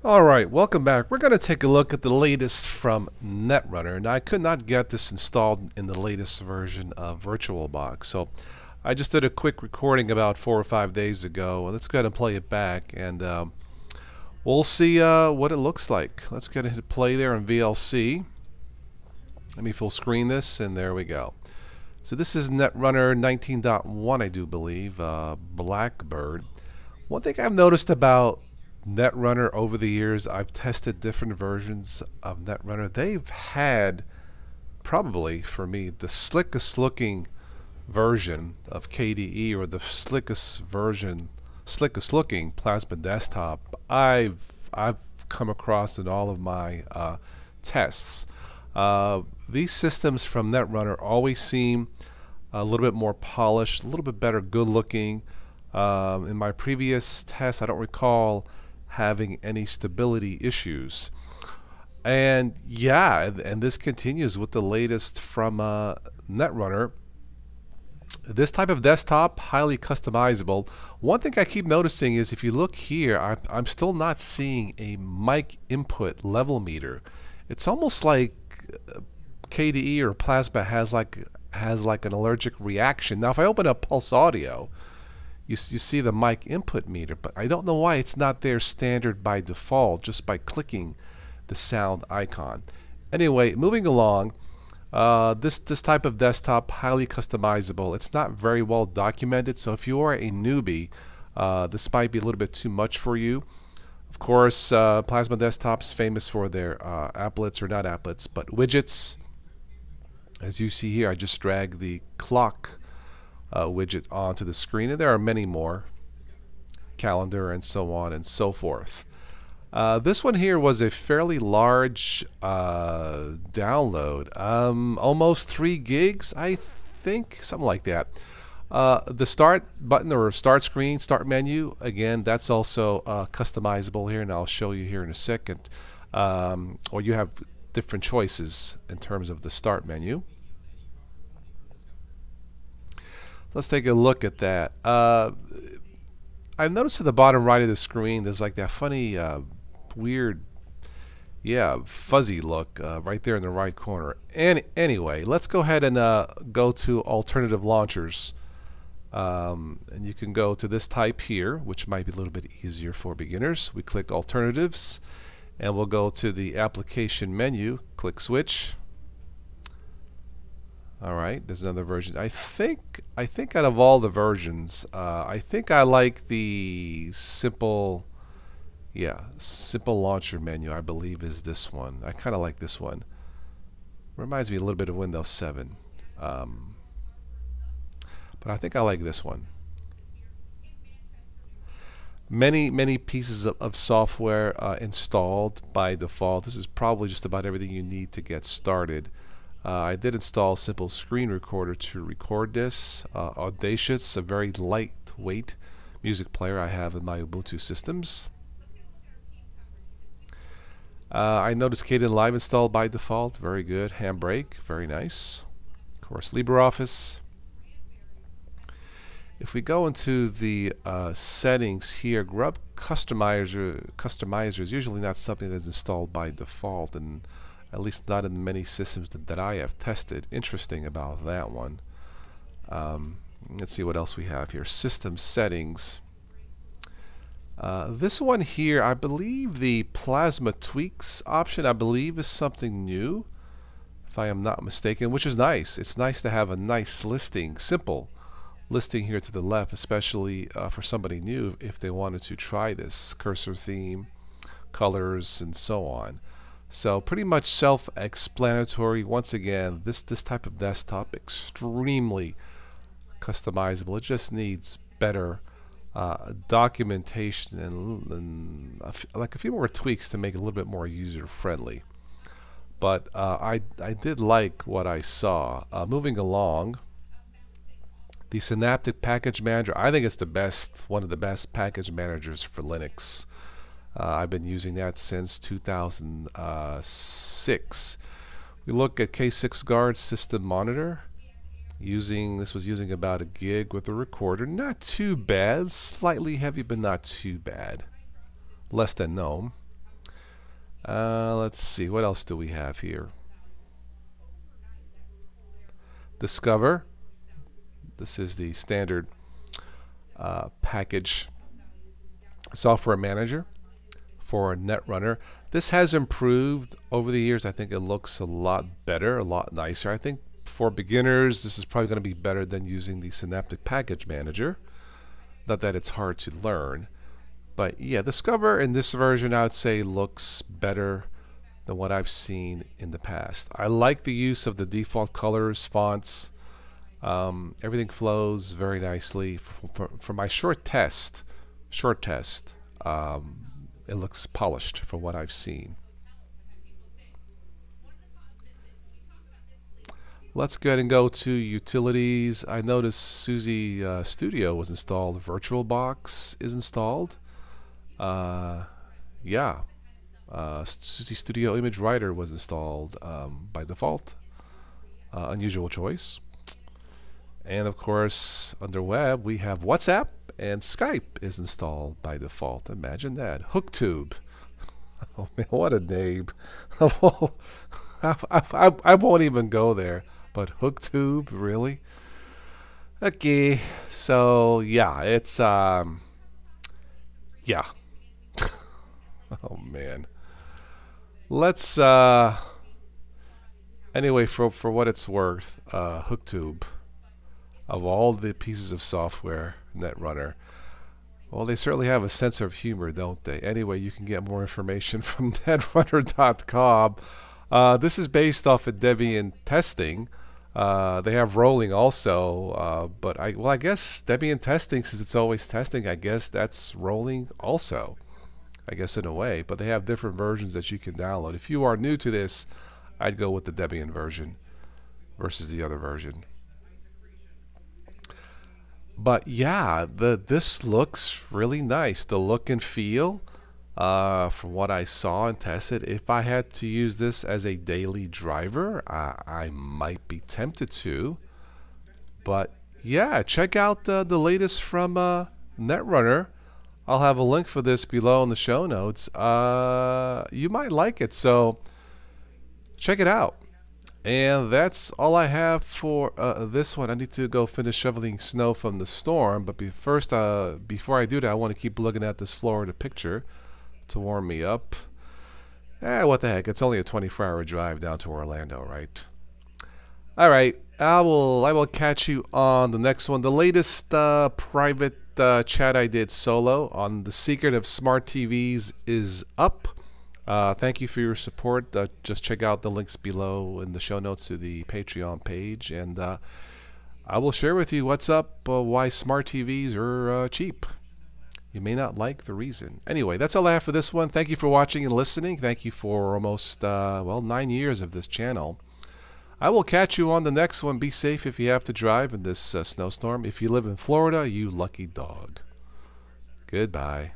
Alright, welcome back. We're going to take a look at the latest from Netrunner. Now, I could not get this installed in the latest version of VirtualBox, so I just did a quick recording about 4 or 5 days ago. Let's go ahead and play it back, and we'll see what it looks like. Let's go ahead and hit play there in VLC. Let me full screen this, and there we go. So this is Netrunner 19.1, I do believe, Blackbird. One thing I've noticed about Netrunner over the years, I've tested different versions of Netrunner. They've had, probably for me, the slickest looking version of KDE, or the slickest looking plasma desktop I've come across in all of my tests. These systems from Netrunner always seem a little bit more polished, a little bit better, good looking. In my previous tests, I don't recall having any stability issues. And yeah, and this continues with the latest from Netrunner. This type of desktop, highly customizable. One thing I keep noticing is if you look here, I'm still not seeing a mic input level meter. It's almost like KDE or Plasma has like an allergic reaction. Now if I open up Pulse Audio, you see the mic input meter, but I don't know why it's not there standard by default just by clicking the sound icon. Anyway, moving along, this type of desktop, highly customizable. It's not very well documented, so if you are a newbie, this might be a little bit too much for you. Of course, Plasma Desktop's famous for their applets, or not applets, but widgets. As you see here, I just dragged the clock widget onto the screen, and there are many more, calendar and so on and so forth. This one here was a fairly large download, almost 3 gigs, I think, something like that. The start button, or start screen, start menu, again, that's also customizable here, and I'll show you here in a second. Or you have different choices in terms of the start menu. Let's take a look at that. I've noticed at the bottom right of the screen there's like that funny, weird, fuzzy look right there in the right corner. Anyway, let's go ahead and go to alternative launchers. And you can go to this type here, which might be a little bit easier for beginners. We click alternatives, and we'll go to the application menu, click switch. Alright, there's another version. I think out of all the versions, I think I like the simple launcher menu. I believe is this one. I kind of like this one. Reminds me a little bit of Windows 7. But I think I like this one. Many pieces of software installed by default. This is probably just about everything you need to get started. I did install a simple screen recorder to record this. Audacious, a very lightweight music player I have in my Ubuntu systems. I noticed Kdenlive installed by default. Very good. Handbrake, very nice. Of course, LibreOffice. If we go into the settings here, Grub Customizer is usually not something that's installed by default, and at least not in many systems that I have tested. Interesting about that one. Let's see what else we have here. System settings. This one here, I believe the Plasma Tweaks option, I believe, is something new, if I am not mistaken, which is nice. It's nice to have a nice listing, simple listing here to the left, especially for somebody new if they wanted to try this. Cursor theme, colors, and so on. So pretty much self-explanatory. Once again, this type of desktop, extremely customizable. It just needs better documentation and like a few more tweaks to make it a little bit more user-friendly. But I did like what I saw. Moving along, the Synaptic Package Manager, I think it's the best, one of the best package managers for Linux. I've been using that since 2006. We look at K6 Guard System Monitor. This was using about 1 gig with a recorder. Not too bad. Slightly heavy, but not too bad. Less than GNOME. Let's see, what else do we have here? Discover. This is the standard package software manager for Netrunner. This has improved over the years. I think it looks a lot better, a lot nicer. I think for beginners, this is probably going to be better than using the Synaptic package manager. Not that it's hard to learn. But yeah, Discover in this version, I would say, looks better than what I've seen in the past. I like the use of the default colors, fonts. Everything flows very nicely. For my short test, it looks polished for what I've seen. Let's go ahead and go to utilities. I noticed Suzy Studio was installed. VirtualBox is installed. Yeah, Suzy Studio Image Writer was installed by default. Unusual choice. And of course, under web, we have WhatsApp, and Skype is installed by default. Imagine that. HookTube. Oh man, what a name. I won't even go there. But HookTube, really? Okay, so yeah, it's yeah. Oh man. Let's anyway, for what it's worth, HookTube, of all the pieces of software, Netrunner, well, they certainly have a sense of humor, don't they? Anyway, you can get more information from netrunner.com. This is based off of Debian testing. They have rolling also, but I guess Debian testing, since it's always testing, I guess that's rolling also, I guess in a way. But they have different versions that you can download. If you are new to this, I'd go with the Debian version versus the other version. But yeah, this looks really nice. The look and feel, from what I saw and tested, if I had to use this as a daily driver, I might be tempted to. But yeah, check out the latest from Netrunner. I'll have a link for this below in the show notes. You might like it, so check it out. And that's all I have for this one. I need to go finish shoveling snow from the storm. But first, before I do that, I want to keep looking at this Florida picture to warm me up. What the heck? It's only a 24-hour drive down to Orlando, right? All right. I will catch you on the next one. The latest private chat I did solo on the secret of smart TVs is up. Thank you for your support. Just check out the links below in the show notes to the Patreon page, and I will share with you what's up, why smart TVs are cheap. You may not like the reason. Anyway, that's all I have for this one. Thank you for watching and listening. Thank you for almost, 9 years of this channel. I will catch you on the next one. Be safe if you have to drive in this snowstorm. If you live in Florida, you lucky dog. Goodbye.